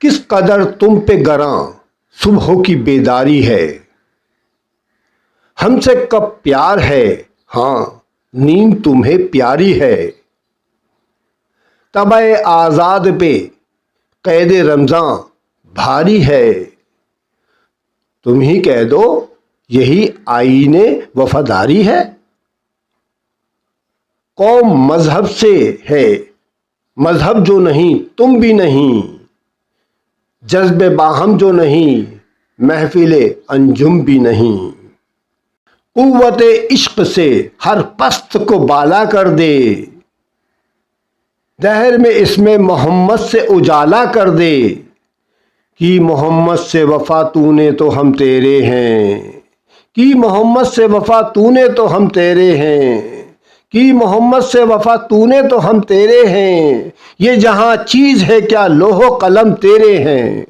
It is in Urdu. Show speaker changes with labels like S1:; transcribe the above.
S1: کس قدر تم پہ گراں صبحوں کی بیداری ہے، ہم سے کب پیار ہے، ہاں نیند تمہیں پیاری ہے۔ طبع آزاد پہ قید رمضاں بھاری ہے، تم ہی کہہ دو یہی آئین وفاداری ہے۔ قوم مذہب سے ہے، مذہب جو نہیں تم بھی نہیں، جذب باہم جو نہیں محفل انجم بھی نہیں۔ قوت عشق سے ہر پست کو بالا کر دے، دہر میں اس میں محمد سے اجالا کر دے۔ کی محمد سے وفا تو نے تو ہم تیرے ہیں، کی محمد سے وفا تو نے تو ہم تیرے ہیں، کی محمد سے وفا تو نے تو ہم تیرے ہیں۔ یہ جہاں چیز ہے کیا لوح و قلم تیرے ہیں۔